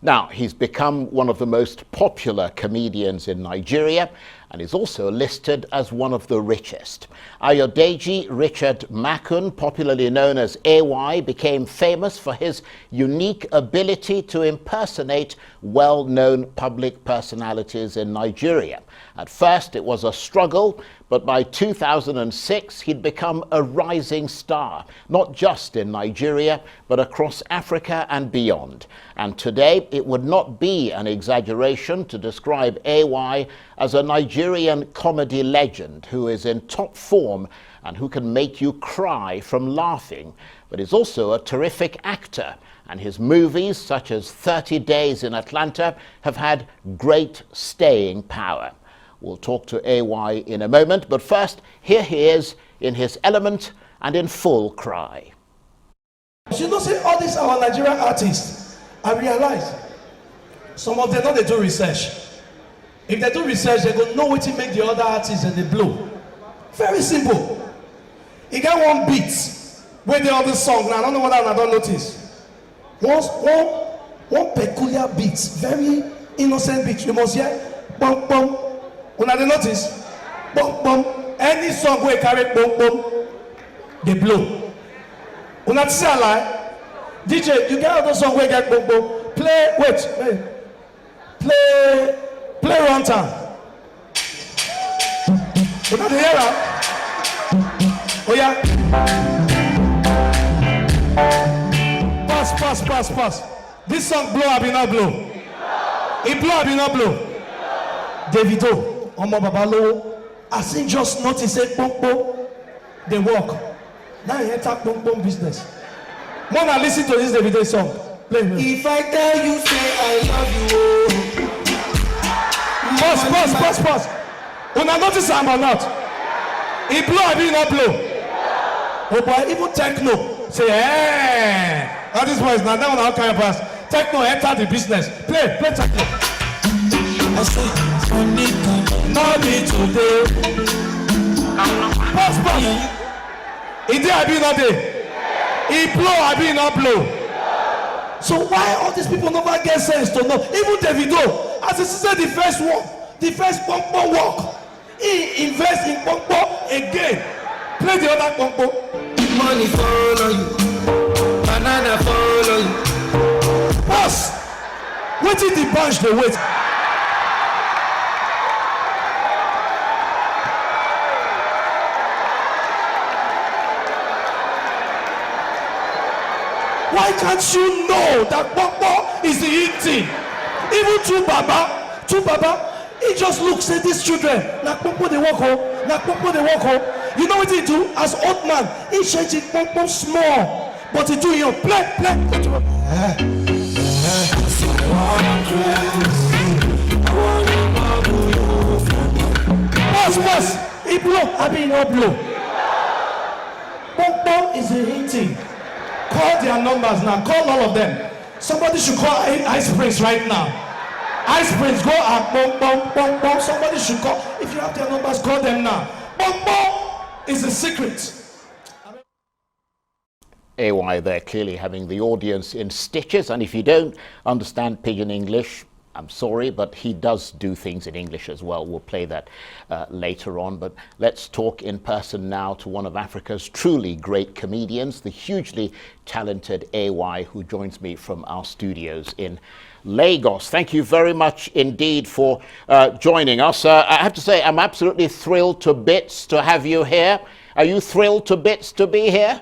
Now, he's become one of the most popular comedians in Nigeria and is also listed as one of the richest. Ayodeji Richard Makun, popularly known as AY, became famous for his unique ability to impersonate well-known public personalities in Nigeria. At first, it was a struggle, but by 2006, he'd become a rising star, not just in Nigeria, but across Africa and beyond. And today, it would not be an exaggeration to describe AY as a Nigerian comedy legend who is in top form and who can make you cry from laughing, but is also a terrific actor. And his movies, such as 30 Days in Atlanta, have had great staying power. We'll talk to AY in a moment, but first, here he is in his element and in full cry. You know, say all these our Nigerian artists, I realize some of them know they do research. If they do research, they go know what to make the other artists and they blow. Very simple. You got one beat where the other song, now I don't know what I don't notice. One peculiar beat, very innocent beat. You must hear bum bum. When I notice, bum bum, any song where carry bum bum, they blow. When I say a lie, DJ, you get other song where get bum bum, play, wait, play runtime. When I hear that, oh yeah, pass. This song blow, I be not blow. It blow, I be not blow. Davido. Omo Babalo, as he just noticed, say, boom, they walk. Now he enter boom business. When I listen to this Davido song, play me. If I tell you, say I love you. Pause. When I notice I'm or not, he blow, I be not blow. Oh boy, even techno, say, hey, all these boys, now that one, how can you pass? Techno enter the business. Play techno. I say, not be today. Pass. He did, I be not there. He blow, I be not blow. So why all these people never get sense to know? Even Davido, as he said the first pumpo walk, he invest in pumpo again. Play the other pumpo. Money follow you, banana follow you. Pass. Wait till the bunch they wait. Why can't you know that Bokbo is the in thing? Even to Baba, he just looks at these children. Like Bokbo they walk home, You know what he do? As old man, he change it Bokbo small. But he do your play. Pass. He blow, I mean not blow. Bokbo is the in thing. Call their numbers now. Call all of them. Somebody should call Ice Prince right now. Ice Prince, go and bum. Somebody should call. If you have their numbers, call them now. Bum is the secret. AY there clearly having the audience in stitches, and if you don't understand Pidgin English, I'm sorry, but he does do things in English as well. We'll play that later on. But let's talk in person now to one of Africa's truly great comedians, the hugely talented AY, who joins me from our studios in Lagos. Thank you very much indeed for joining us. I have to say, I'm absolutely thrilled to bits to have you here. Are you thrilled to bits to be here?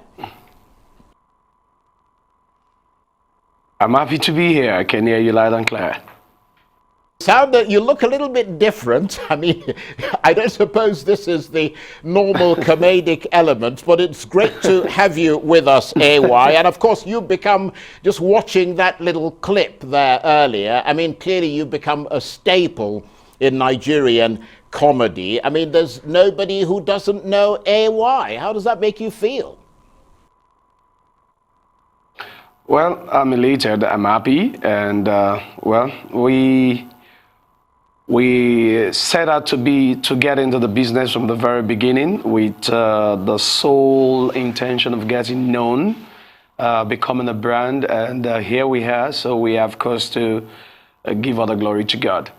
I'm happy to be here. I can hear you loud and clear. You look a little bit different. I mean, I don't suppose this is the normal comedic element, but it's great to have you with us, AY. And of course, you've become, just watching that little clip there earlier, I mean, clearly you've become a staple in Nigerian comedy. I mean, there's nobody who doesn't know AY. How does that make you feel? Well, I'm elated, I'm happy, and well, we set out to get into the business from the very beginning with the sole intention of getting known becoming a brand, and here we are. So we have cause to give all the glory to God.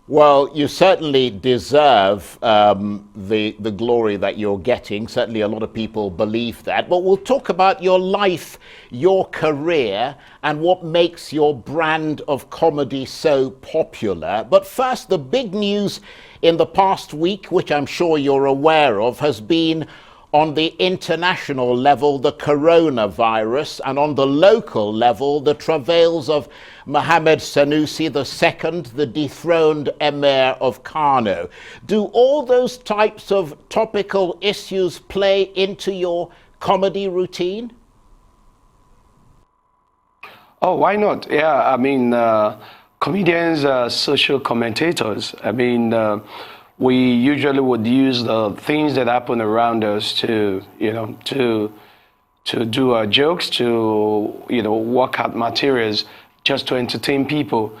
Well, you certainly deserve the glory that you're getting. Certainly a lot of people believe that. But we'll talk about your life, your career, and what makes your brand of comedy so popular. But first, the big news in the past week, which I'm sure you're aware of, has been on the international level, the coronavirus, and on the local level, the travails of Mohammed Sanusi II, the dethroned Emir of Kano. Do all those types of topical issues play into your comedy routine? Oh, why not? Yeah, I mean, comedians are social commentators. I mean, we usually would use the things that happen around us to, to do our jokes, to, work out materials just to entertain people.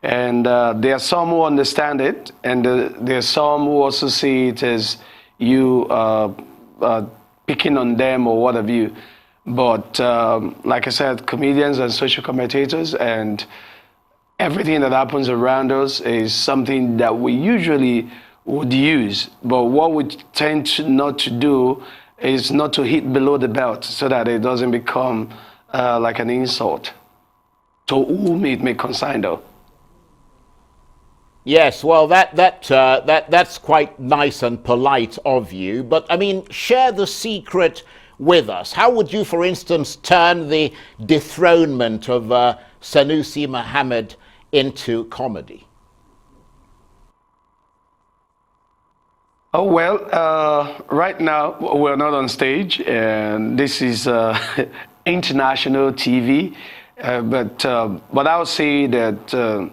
And there are some who understand it, and there are some who also see it as you picking on them or what have you. But like I said, comedians are social commentators, and everything that happens around us is something that we usually would use. But what we tend to not to do is not to hit below the belt so that it doesn't become like an insult to whom it may concern, though. Yes, well, that's quite nice and polite of you. But I mean, share the secret with us. How would you, for instance, turn the dethronement of Sanusi Muhammad into comedy? Oh, well, right now we're not on stage, and this is international TV. But I would say that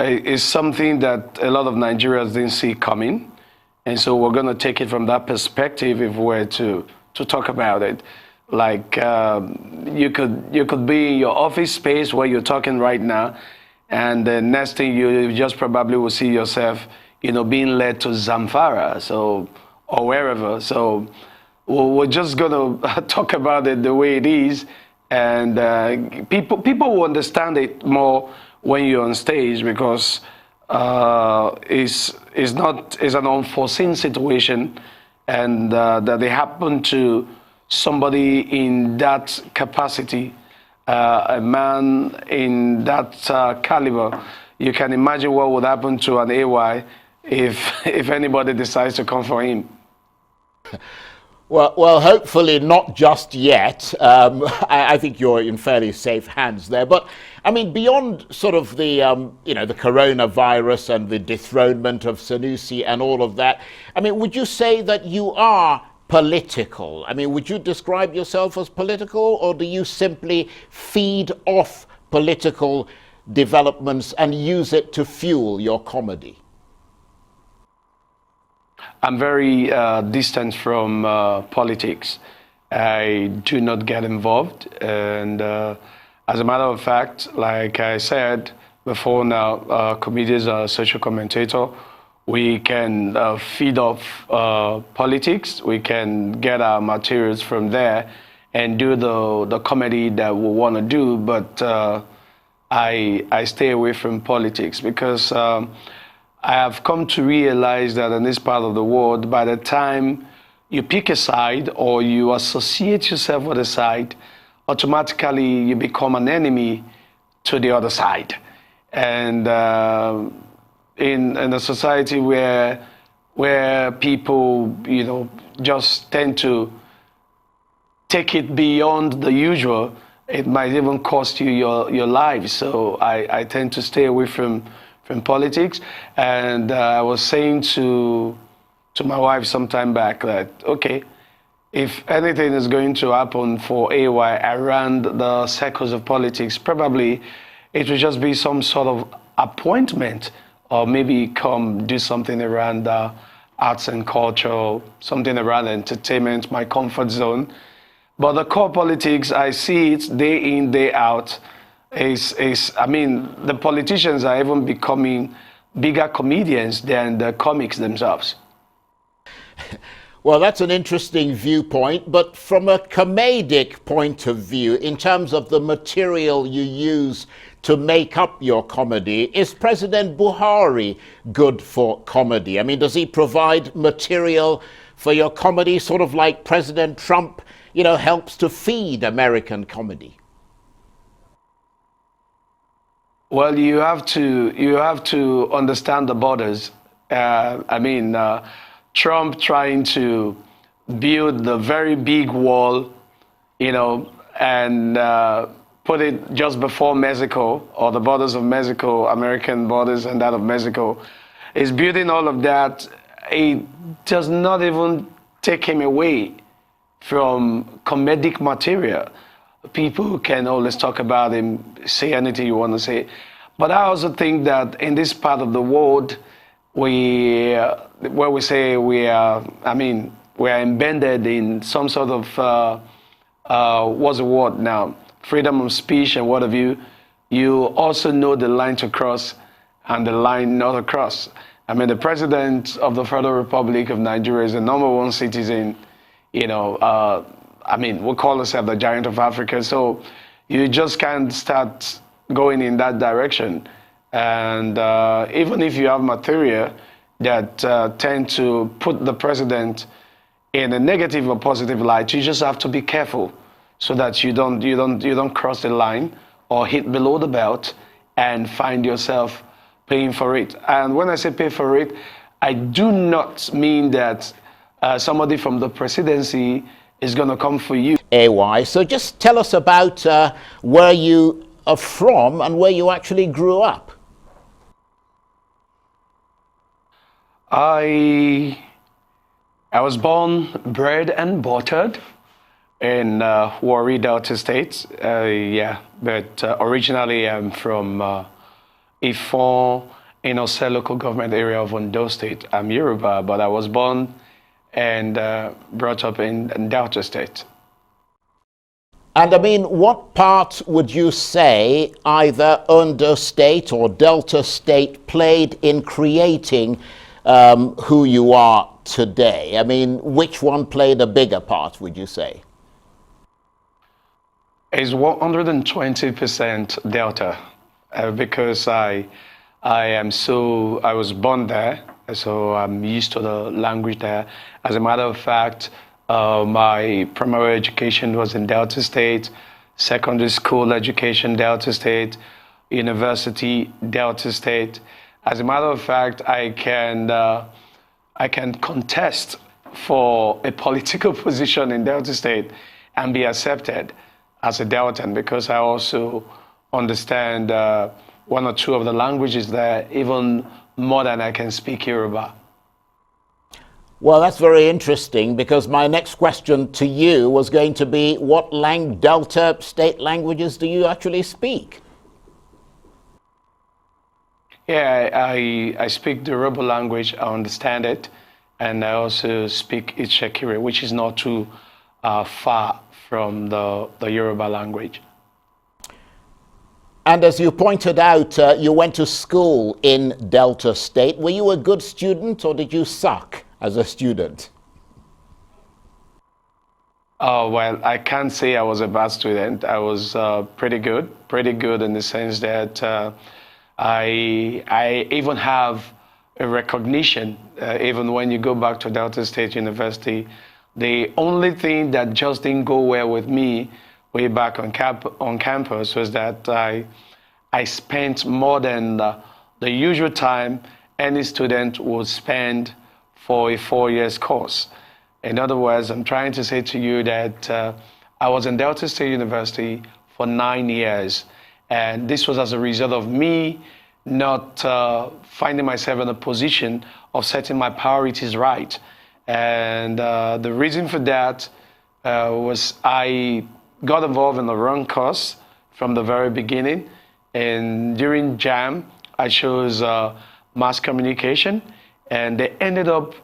it's something that a lot of Nigerians didn't see coming. And so we're going to take it from that perspective if we're to talk about it. Like you could be in your office space where you're talking right now, and the next thing you just probably will see yourself being led to Zamfara, or wherever. So we're just going to talk about it the way it is, and people will understand it more when you're on stage, because it's an unforeseen situation, and that they happen to somebody in that capacity, a man in that caliber. You can imagine what would happen to an AY if anybody decides to come for him. Well, hopefully not just yet. I think you're in fairly safe hands there. But I mean, beyond sort of the the coronavirus and the dethronement of Sanusi and all of that, I mean, would you say that you are political? I mean, would you describe yourself as political, or do you simply feed off political developments and use it to fuel your comedy? I'm very distant from politics. I do not get involved, and as a matter of fact, like I said before now, comedians are a social commentator. We can feed off politics. We can get our materials from there and do the comedy that we want to do, but I stay away from politics because I have come to realize that in this part of the world, by the time you pick a side or you associate yourself with a side, automatically you become an enemy to the other side. And in a society where people, just tend to take it beyond the usual, it might even cost you your life. So I tend to stay away from politics. And I was saying to my wife some time back that, okay, if anything is going to happen for AY around the circles of politics, probably it will just be some sort of appointment, or maybe come do something around arts and culture, something around entertainment, my comfort zone. But the core politics, I see it day in, day out. The politicians are even becoming bigger comedians than the comics themselves. Well, that's an interesting viewpoint, but from a comedic point of view, in terms of the material you use to make up your comedy, is President Buhari good for comedy? I mean, does he provide material for your comedy, sort of like President Trump, helps to feed American comedy? Well, you have to understand the borders. Trump trying to build the very big wall, and put it just before Mexico, or the borders of Mexico, American borders and that of Mexico, is building all of that. It does not even take him away from comedic material. People can always talk about him, say anything you want to say. But I also think that in this part of the world, where we say we are embedded in some sort of, what's the word now? Freedom of speech and what have you. You also know the line to cross and the line not to cross. I mean, the president of the Federal Republic of Nigeria is the #1 citizen, we call ourselves the giant of Africa. So you just can't start going in that direction. And even if you have material that tend to put the president in a negative or positive light, you just have to be careful so that you don't cross the line or hit below the belt and find yourself paying for it. And when I say pay for it, I do not mean that somebody from the presidency is going to come for you. AY, so just tell us about where you are from and where you actually grew up. I was born, bred and buttered in Warri, Delta State. But originally I'm from Ifon, Ose local government area of Ondo State. I'm Yoruba, but I was born and brought up in Delta State. And I mean, what part would you say either Ondo State or Delta State played in creating who you are today? I mean, which one played a bigger part, would you say? It's 120% Delta, because I was born there, so I'm used to the language there. As a matter of fact, my primary education was in Delta State, secondary school education, Delta State, university, Delta State. As a matter of fact, I can contest for a political position in Delta State and be accepted as a Deltan, because I also understand one or two of the languages there, even more than I can speak Yoruba. Well, that's very interesting, because my next question to you was going to be, what Delta State languages do you actually speak? Yeah, I speak the Yoruba language, I understand it, and I also speak Itsekiri, which is not too far from the Yoruba language. And as you pointed out, you went to school in Delta State. Were you a good student, or did you suck as a student? Oh, well, I can't say I was a bad student. I was pretty good in the sense that I even have a recognition, even when you go back to Delta State University. The only thing that just didn't go well with me way back on campus was that I spent more than the usual time any student would spend for a 4 years course. In other words, I'm trying to say to you that I was in Delta State University for 9 years, and this was as a result of me not finding myself in a position of setting my priorities right. And the reason for that was I got involved in the wrong course from the very beginning. And during JAM, I chose mass communication, and they ended up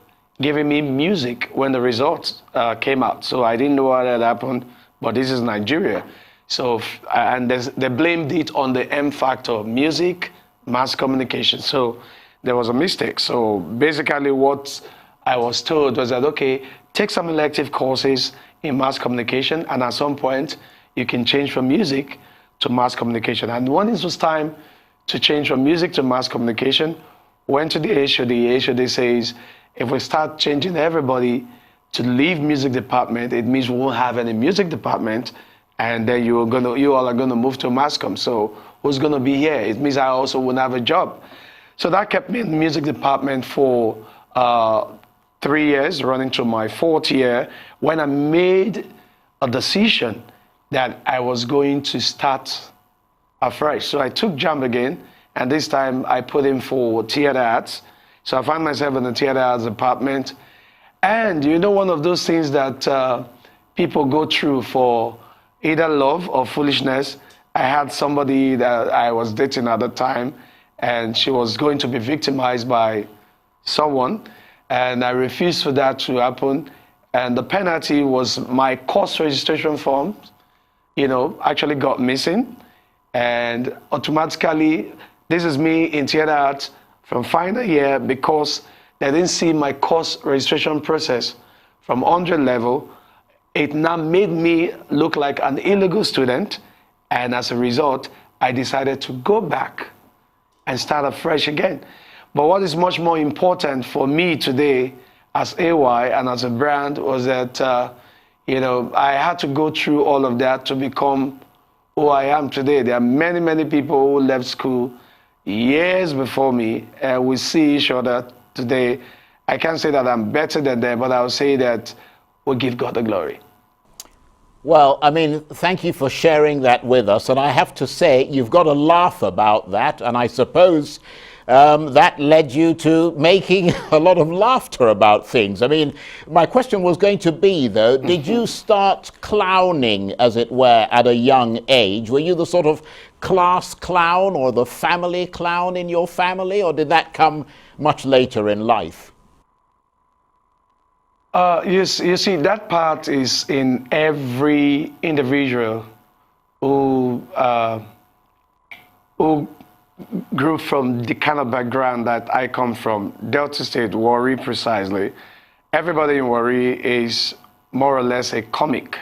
giving me music when the results came out. So I didn't know what had happened, but this is Nigeria. So, and they blamed it on the M factor, music, mass communication. So there was a mistake. So basically what I was told was that, okay, take some elective courses in mass communication, and at some point, you can change from music to mass communication. And when it was time to change from music to mass communication, went to the HOD. HOD says, if we start changing everybody to leave music department, it means we won't have any music department, and then you all are gonna move to mass comm. So who's gonna be here? It means I also won't have a job. So that kept me in the music department for 3 years, running to my 4th year, when I made a decision that I was going to start afresh. So I took JAMB again, and this time I put in for theater arts. So I found myself in the theater arts department. And you know, one of those things that people go through for either love or foolishness. I had somebody that I was dating at the time, and she was going to be victimized by someone, and I refused for that to happen. And the penalty was my course registration form, actually got missing. And automatically, this is me in theater arts from final year, because they didn't see my course registration process from 100 level. It now made me look like an illegal student. And as a result, I decided to go back and start afresh again. But what is much more important for me today as AY and as a brand was that, I had to go through all of that to become who I am today. There are many, many people who left school years before me, and we see each other today. I can't say that I'm better than them, but I'll say that we give God the glory. Well, I mean, thank you for sharing that with us. And I have to say, you've got a laugh about that. And I suppose that led you to making a lot of laughter about things. I mean, my question was going to be, though, did you start clowning, as it were, at a young age? Were you the sort of class clown or the family clown in your family, or did that come much later in life? You see, that part is in every individual who grew from the kind of background that I come from, Delta State, Warri precisely. Everybody in Warri is more or less a comic.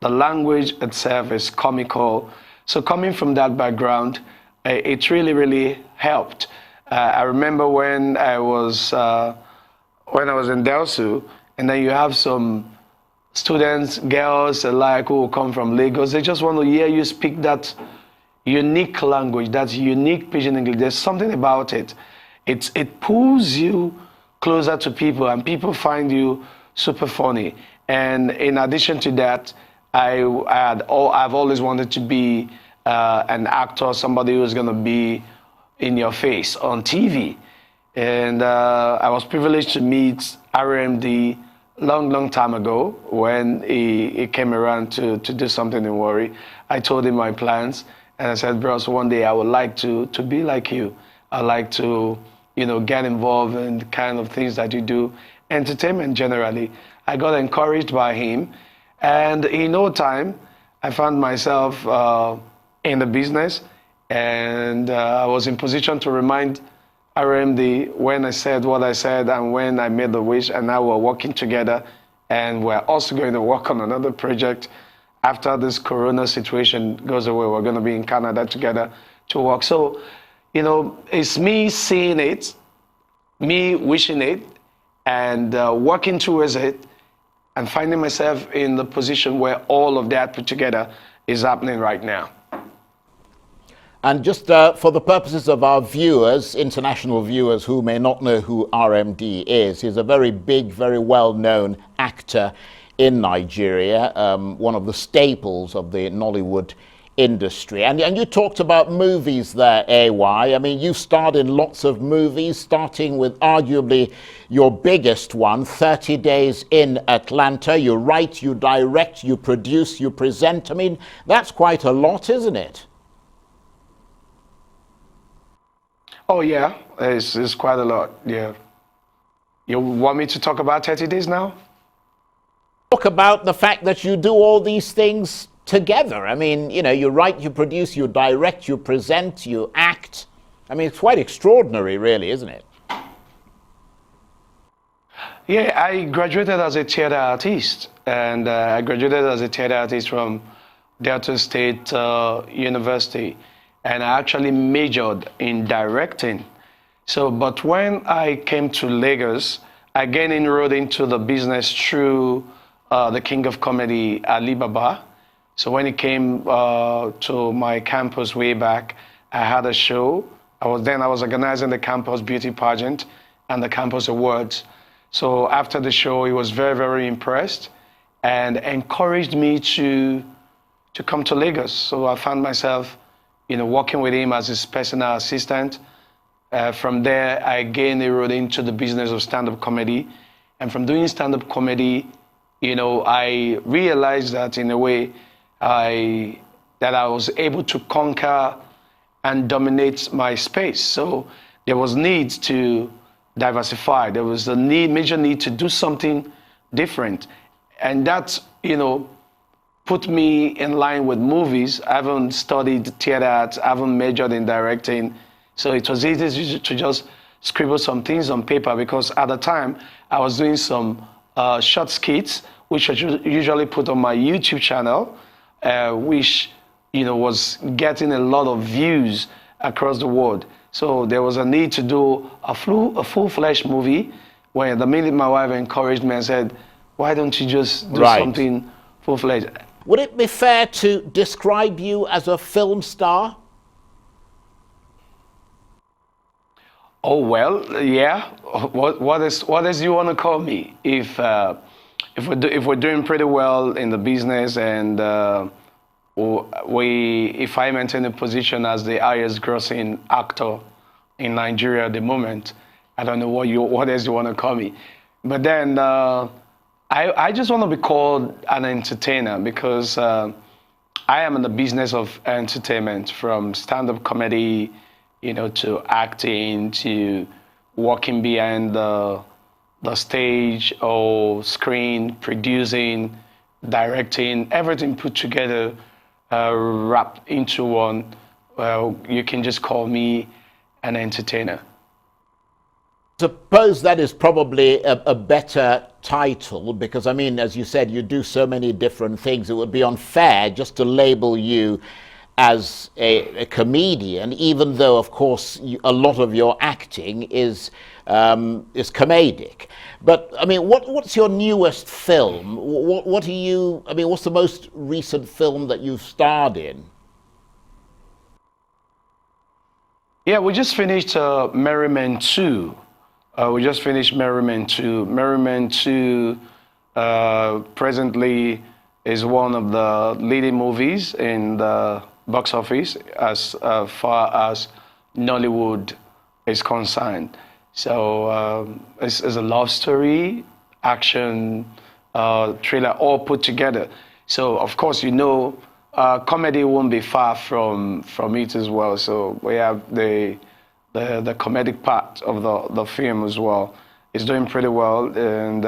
The language itself is comical. So coming from that background, it really, really helped. I remember when I was in Delsu, and then you have some students, girls alike, who come from Lagos. They just want to hear you speak that unique language, that unique pidgin English. There's something about it. It pulls you closer to people, and people find you super funny. And in addition to that, I've always wanted to be an actor, somebody who's going to be in your face on TV. And I was privileged to meet RMD long time ago when he came around to do something in Warri. I told him my plans, and I said, bros, one day I would like to be like you. I like to, get involved in the kind of things that you do, entertainment generally. I got encouraged by him, and in no time, I found myself in the business, and I was in position to remind RMD when I said what I said and when I made the wish, and now we're working together, and we're also going to work on another project. After this Corona situation goes away, we're going to be in Canada together to work. So, it's me seeing it, me wishing it, and working towards it, and finding myself in the position where all of that put together is happening right now. And just for the purposes of our viewers, international viewers who may not know who RMD is, he's a very big, very well-known actor in Nigeria, one of the staples of the Nollywood industry. And you talked about movies there, AY. I mean, you starred in lots of movies, starting with arguably your biggest one, 30 Days in Atlanta. You write, you direct, you produce, you present. I mean, that's quite a lot, isn't it? Oh, yeah, it's quite a lot, yeah. You want me to talk about 30 Days now? Talk about the fact that you do all these things together. I mean, you write, you produce, you direct, you present, you act. I mean, it's quite extraordinary, really, isn't it? Yeah, I graduated as a theater artist, and I graduated as a theater artist from Delta State University, and I actually majored in directing. So, but when I came to Lagos, I again enrolled into the business through the King of Comedy, Ali Baba. So when he came to my campus way back, I had a show. I was organizing the campus beauty pageant and the campus awards. So after the show, he was very, very impressed and encouraged me to come to Lagos. So I found myself, working with him as his personal assistant. From there, I again enrolled into the business of stand-up comedy. And from doing stand-up comedy, I realized that in a way, that I was able to conquer and dominate my space. So there was need to diversify. There was a major need to do something different. And that, put me in line with movies. I haven't studied theater arts, I haven't majored in directing. So it was easy to just scribble some things on paper, because at the time I was doing some short skits, which I usually put on my YouTube channel, which was getting a lot of views across the world. So there was a need to do a full-fledged movie, where the minute my wife encouraged me and said, why don't you just do something full-fledged? Would it be fair to describe you as a film star? Oh, well, yeah. What else you want to call me? If we're doing pretty well in the business, and if I maintain a position as the highest grossing actor in Nigeria at the moment, I don't know what else you want to call me. But then I just want to be called an entertainer, because I am in the business of entertainment, from stand-up comedy, to acting, to walking behind the stage or screen, producing, directing, everything put together, wrapped into one. You can just call me an entertainer. Suppose that is probably a better title, because I mean, as you said, you do so many different things. It would be unfair just to label you as a comedian, even though, of course, a lot of your acting is comedic. But I mean, what's your newest film? What's the most recent film that you've starred in? Yeah, we just finished Merryman 2. We just finished Merryman 2. Merryman 2 presently is one of the leading movies in the box office as far as Nollywood is concerned. So it's a love story, action, thriller, all put together. So of course, comedy won't be far from it as well. So we have the comedic part of the film as well. It's doing pretty well, and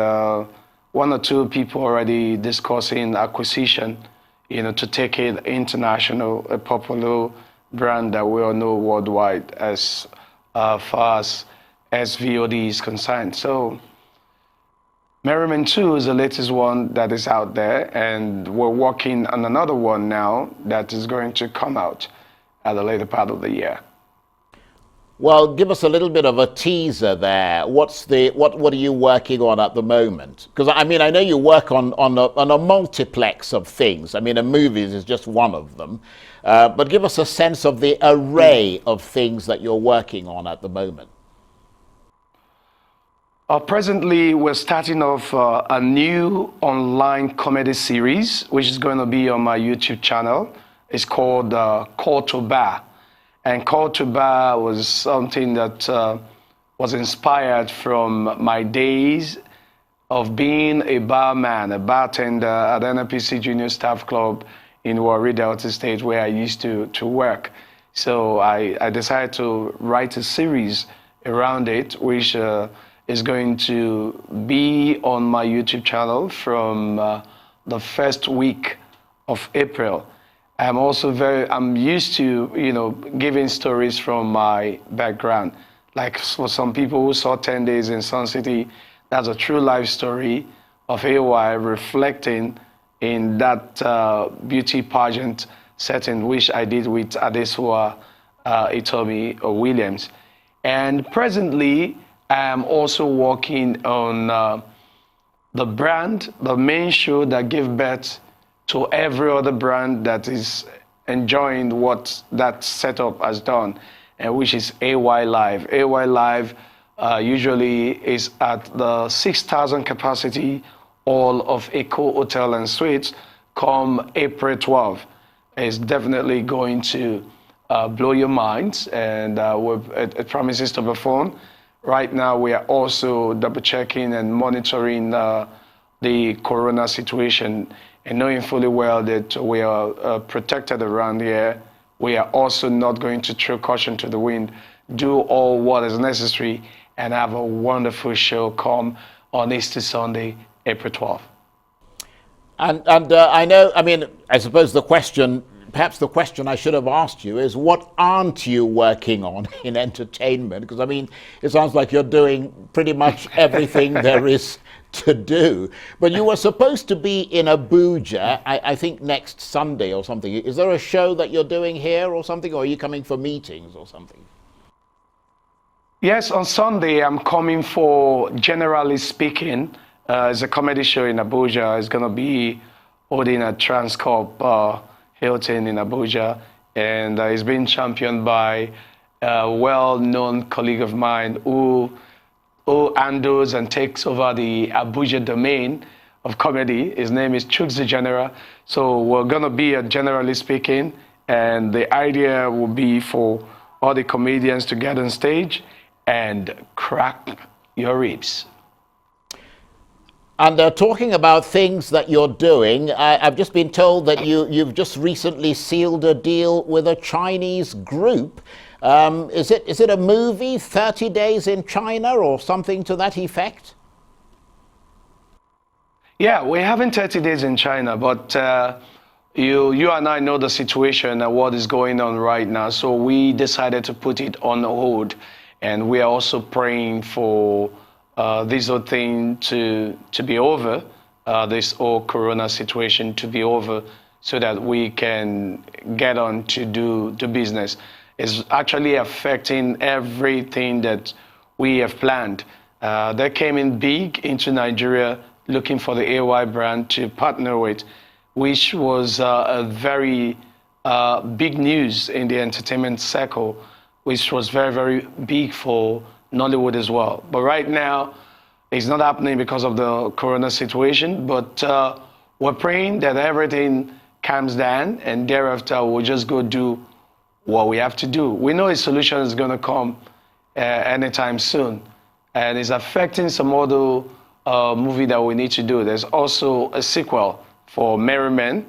one or two people already discussing acquisition, to take it international, a popular brand that we all know worldwide as far as SVOD is concerned. So Merryman 2 is the latest one that is out there, and we're working on another one now that is going to come out at the later part of the year. Well, give us a little bit of a teaser there. What are you working on at the moment? Because I mean, I know you work on a multiplex of things. I mean, a movies is just one of them. But give us a sense of the array of things that you're working on at the moment. Presently, we're starting off a new online comedy series, which is going to be on my YouTube channel. It's called Call to Bar. And Call to Bar was something that was inspired from my days of being a barman, a bartender at NNPC Junior Staff Club in Warri, Delta State, where I used to work. So I decided to write a series around it, which is going to be on my YouTube channel from the first week of April. I'm used to, giving stories from my background. Like for some people who saw 10 Days in Sun City, That's a true life story of AY reflecting in that beauty pageant setting, which I did with Adesua Itomi Williams. And presently, I am also working on the brand, the main show that gives birth to every other brand that is enjoying what that setup has done, and which is AY Live. AY Live usually is at the 6,000 capacity hall of Eco Hotel and Suites come April 12th. It's definitely going to blow your minds, and it promises to perform. Right now, we are also double checking and monitoring the corona situation, and knowing fully well that we are protected around here. We are also not going to throw caution to the wind, do all what is necessary, and have a wonderful show come on Easter Sunday, April 12th. And I know, I mean, I suppose the question, perhaps the question I should have asked you is, what aren't you working on in entertainment? Because, I mean, it sounds like you're doing pretty much everything there is to do. But you were supposed to be in Abuja, I think next Sunday or something. Is there a show that you're doing here or something, or are you coming for meetings or something? Yes, on Sunday I'm coming for Generally Speaking. It's a comedy show in Abuja. It's going to be holding at Transcorp Hilton in Abuja, and it's being championed by a well-known colleague of mine who handles and takes over the Abuja domain of comedy. His name is Chuks the General. So we're going to be at Generally Speaking, and the idea will be for all the comedians to get on stage and crack your ribs. And talking about things that you're doing, I've just been told that you've just recently sealed a deal with a Chinese group. Is it a movie, 30 Days in China, or something to that effect? Yeah, we're having 30 days in China, but you and I know the situation and what is going on right now, so we decided to put it on hold, and we are also praying for this whole thing to be over, this whole corona situation to be over, so that we can get on to do business. It's actually affecting everything that we have planned. They came in big into Nigeria looking for the AY brand to partner with, which was a very big news in the entertainment circle, which was very, very big for Nollywood as well. But right now, it's not happening because of the corona situation, but we're praying that everything calms down, and thereafter we'll just go do what we have to do. We know a solution is going to come anytime soon, and it's affecting some other movie that we need to do. There's also a sequel for Merry Men,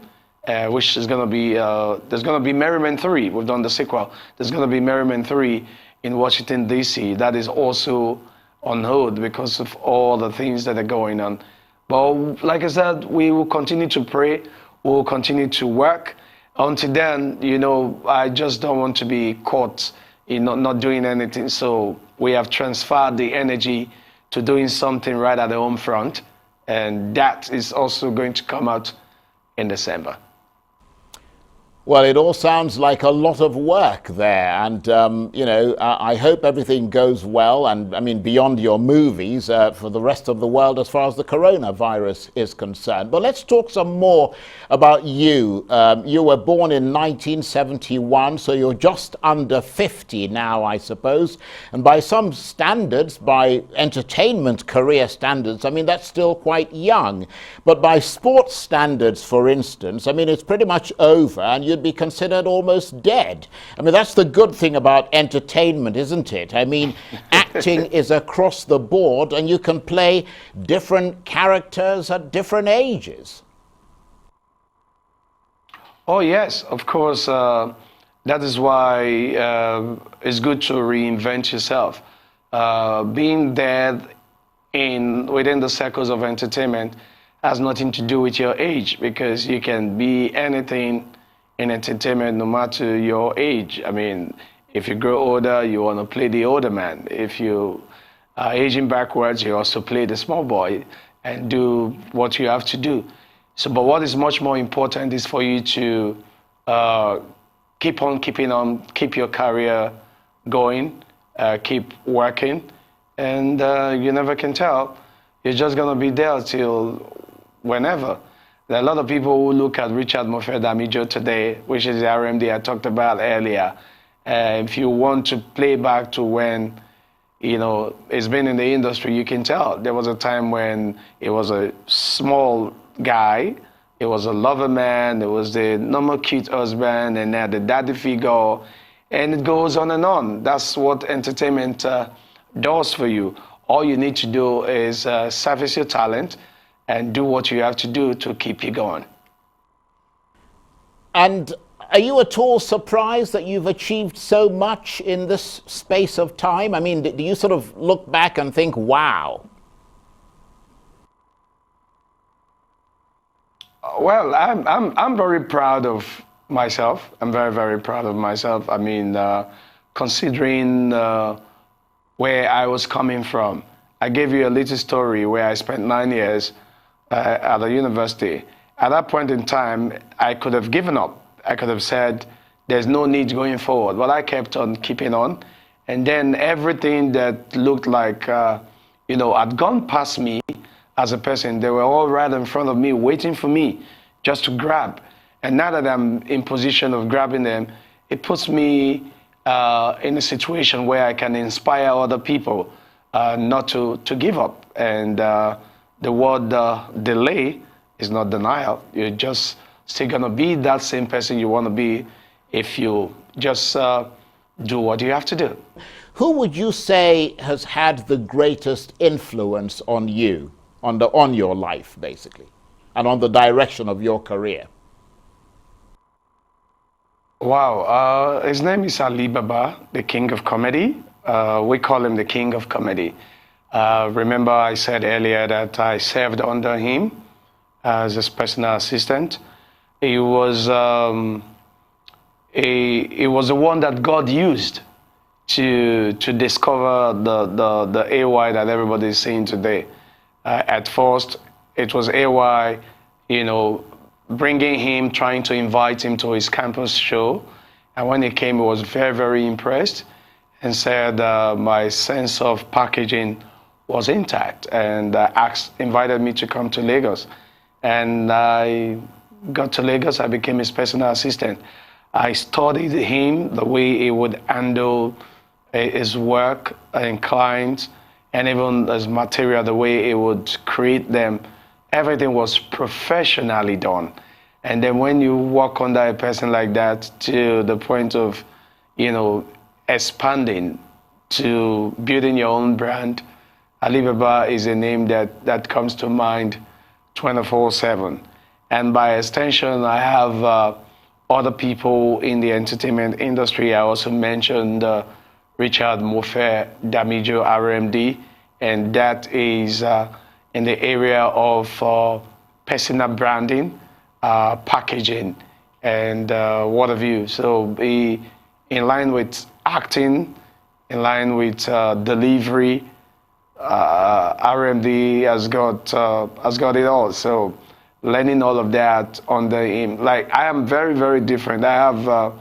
which is going to be, there's going to be Merry Men 3. We've done the sequel. There's going to be Merry Men 3 in Washington, D.C. That is also on hold because of all the things that are going on. But like I said, we will continue to pray. We'll continue to work. Until then, you know, I just don't want to be caught in not doing anything. So we have transferred the energy to doing something right at the home front. And that is also going to come out in December. Well, it all sounds like a lot of work there, and you know, I hope everything goes well, and I mean beyond your movies, for the rest of the world as far as the coronavirus is concerned. But let's talk some more about you. You were born in 1971, so you're just under 50 now, I suppose, and by some standards, by entertainment career standards, I mean that's still quite young. But by sports standards, for instance, I mean it's pretty much over, and you'd be considered almost dead. I mean, that's the good thing about entertainment, isn't it? I mean, acting is across the board, and you can play different characters at different ages. Oh, yes, of course. That is why it's good to reinvent yourself. Being dead within the circles of entertainment has nothing to do with your age, because you can be anything in entertainment no matter your age. I mean, if you grow older, you want to play the older man. If you aging backwards, you also play the small boy and do what you have to do. So, but what is much more important is for you to keep on keeping on, keep your career going, keep working, and you never can tell. You're just gonna be there till whenever. There are a lot of people who look at Richard Makun today, which is the RMD I talked about earlier. If you want to play back to when, you know, it's been in the industry, you can tell. There was a time when it was a small guy, it was a lover man, it was the normal cute husband, and now the daddy figure, and it goes on and on. That's what entertainment does for you. All you need to do is service your talent and do what you have to do to keep you going. And are you at all surprised that you've achieved so much in this space of time? I mean, do you sort of look back and think, wow? Well, I'm very proud of myself. I'm very, very proud of myself. I mean, considering where I was coming from. I gave you a little story where I spent 9 years at a university. At that point in time, I could have given up. I could have said, there's no need going forward. But I kept on keeping on. And then everything that looked like, you know, had gone past me as a person, they were all right in front of me, waiting for me just to grab. And now that I'm in position of grabbing them, it puts me in a situation where I can inspire other people not to give up. And the word delay is not denial. You're just still gonna be that same person you wanna be if you just do what you have to do. Who would you say has had the greatest influence on you, on your life, basically, and on the direction of your career? Wow, his name is Ali Baba, the king of comedy. We call him the king of comedy. Remember I said earlier that I served under him as his personal assistant. He was the one that God used to discover the AY that everybody is seeing today. At first, it was AY, you know, bringing him, trying to invite him to his campus show. And when he came, he was very, very impressed and said my sense of packaging was intact, and invited me to come to Lagos. And I got to Lagos, I became his personal assistant. I studied him, the way he would handle his work and clients, and even his material, the way he would create them. Everything was professionally done. And then when you work under a person like that to the point of, you know, expanding to building your own brand, Alibaba is a name that comes to mind 24/7. And by extension, I have other people in the entertainment industry. I also mentioned Richard Makun, RMD, and that is in the area of personal branding, packaging, and what have you. So be in line with acting, in line with delivery. RMD has got it all. So learning all of that under him, like I am very, very different. I have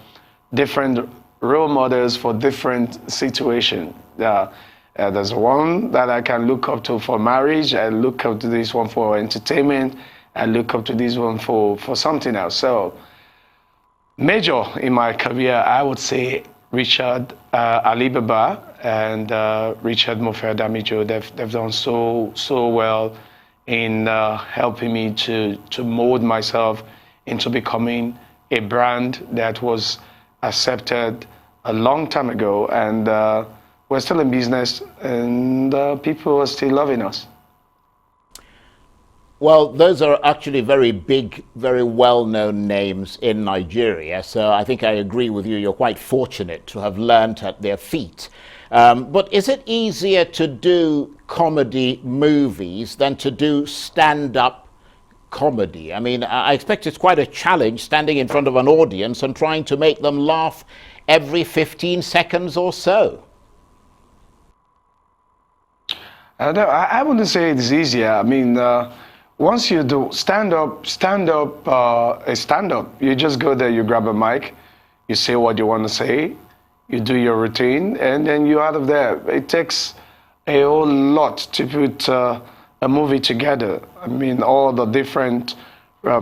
different role models for different situations. There's one that I can look up to for marriage. I look up to this one for entertainment. I look up to this one for something else. So major in my career, I would say Richard Alibaba and Richard Makun. They've done so well in helping me to mold myself into becoming a brand that was accepted a long time ago, and we're still in business, and people are still loving us. Well, those are actually very big, very well-known names in Nigeria, so I think I agree with you. You're quite fortunate to have learnt at their feet. But is it easier to do comedy movies than to do stand-up comedy? I mean, I expect it's quite a challenge standing in front of an audience and trying to make them laugh every 15 seconds or so. I wouldn't say it's easier. I mean, once you do stand-up, is stand-up. You just go there, you grab a mic, you say what you want to say, you do your routine, and then you're out of there. It takes a whole lot to put a movie together. I mean, all the different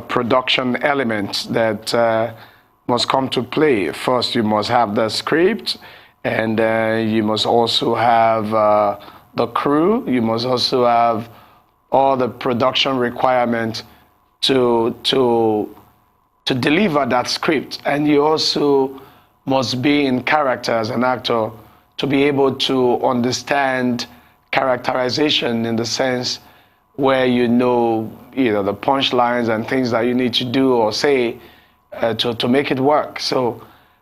production elements that must come to play. First, you must have the script, and you must also have the crew. You must also have all the production requirements to deliver that script. And you also must be in character as an actor to be able to understand characterization in the sense where you know the punchlines and things that you need to do or say to make it work. So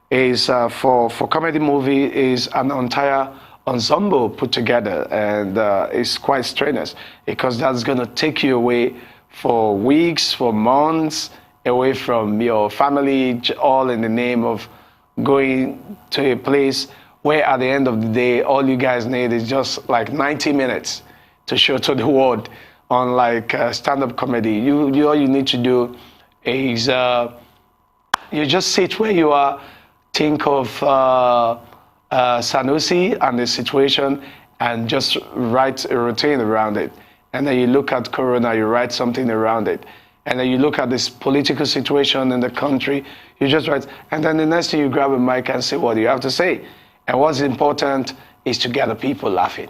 is for comedy movie is an entire ensemble put together, and it's quite strenuous because that's going to take you away for weeks, for months, away from your family, all in the name of going to a place where at the end of the day, all you guys need is just like 90 minutes to show to the world. Unlike stand-up comedy, you all you need to do is you just sit where you are, think of Sanusi and the situation, and just write a routine around it. And then you look at Corona, you write something around it. And then you look at this political situation in the country, you just write. And then the next thing you grab a mic and say what you have to say. And what's important is to get the people laughing.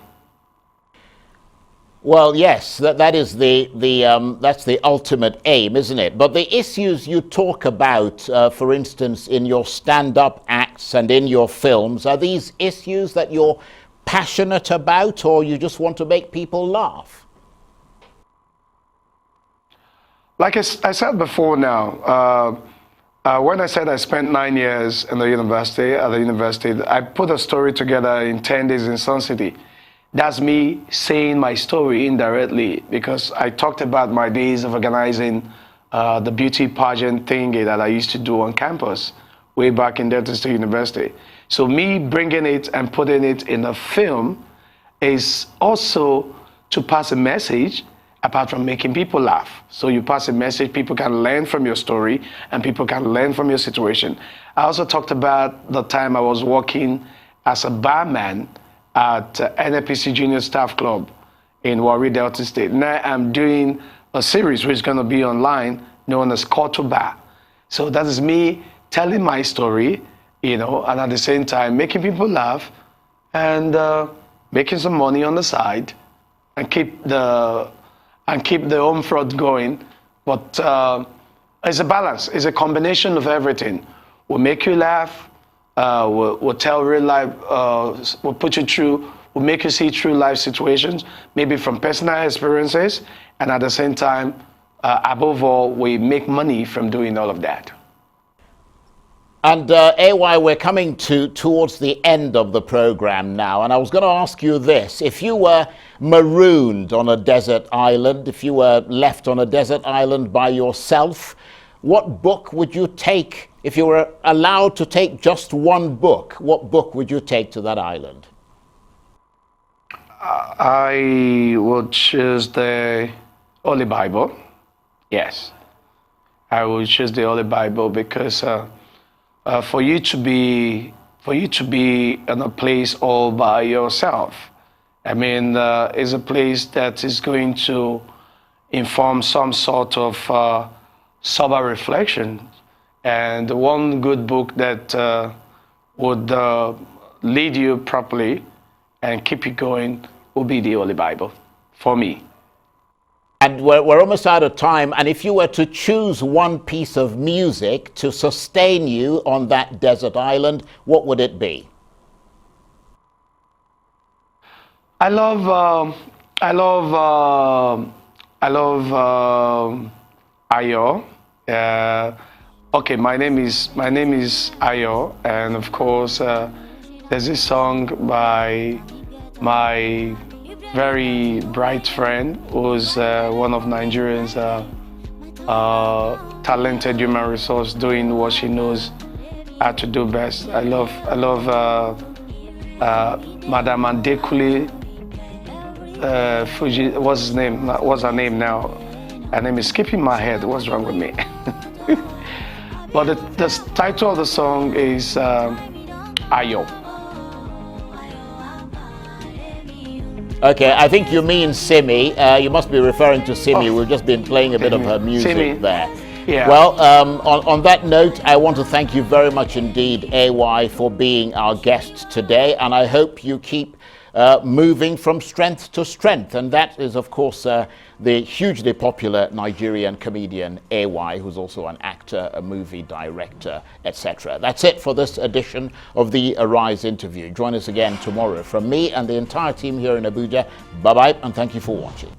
Well, yes, that is that's the ultimate aim, isn't it? But the issues you talk about, for instance, in your stand-up acts and in your films, are these issues that you're passionate about, or you just want to make people laugh? Like I said before now, when I said I spent 9 years at the university, I put a story together in 10 days in Sun City. That's me saying my story indirectly, because I talked about my days of organizing the beauty pageant thingy that I used to do on campus way back in Delta State University. So me bringing it and putting it in a film is also to pass a message apart from making people laugh. So you pass a message, people can learn from your story and people can learn from your situation. I also talked about the time I was working as a barman at NFPC Junior Staff Club in Warri, Delta State. Now I'm doing a series which is going to be online known as Koto Bar. So that is me telling my story, and at the same time making people laugh and making some money on the side and keep the home front going. But it's a balance. It's a combination of everything. We'll make you laugh. We'll tell real life, we'll put you through, we'll make you see true life situations, maybe from personal experiences, and at the same time, above all, we make money from doing all of that. And AY, we're coming towards the end of the program now, and I was going to ask you this. If you were marooned on a desert island, if you were left on a desert island by yourself, what book would you take? If you were allowed to take just one book, what book would you take to that island? I would choose the Holy Bible. Yes, I would choose the Holy Bible because for you to be in a place all by yourself, I mean, it's a place that is going to inform some sort of sober reflection. And one good book that would lead you properly and keep you going would be the Holy Bible, for me. And we're almost out of time. And if you were to choose one piece of music to sustain you on that desert island, what would it be? I love Ayo. Okay, my name is Ayo, and of course, there's this song by my very bright friend, who's one of Nigerian's talented human resource, doing what she knows how to do best. I love Madam Andekule Fuji, what's his name? What's her name now? Her name is skipping my head. What's wrong with me? But the title of the song is Ayo. Okay, I think you mean Simi. You must be referring to Simi. We've just been playing a bit of her music Simi. there. Yeah. Well, on that note, I want to thank you very much indeed, AY, for being our guest today, and I hope you keep moving from strength to strength. And that is, of course, the hugely popular Nigerian comedian AY, who's also an actor, a movie director, etc. That's it for this edition of the Arise interview. Join us again tomorrow. From me and the entire team here in Abuja, bye-bye, and thank you for watching.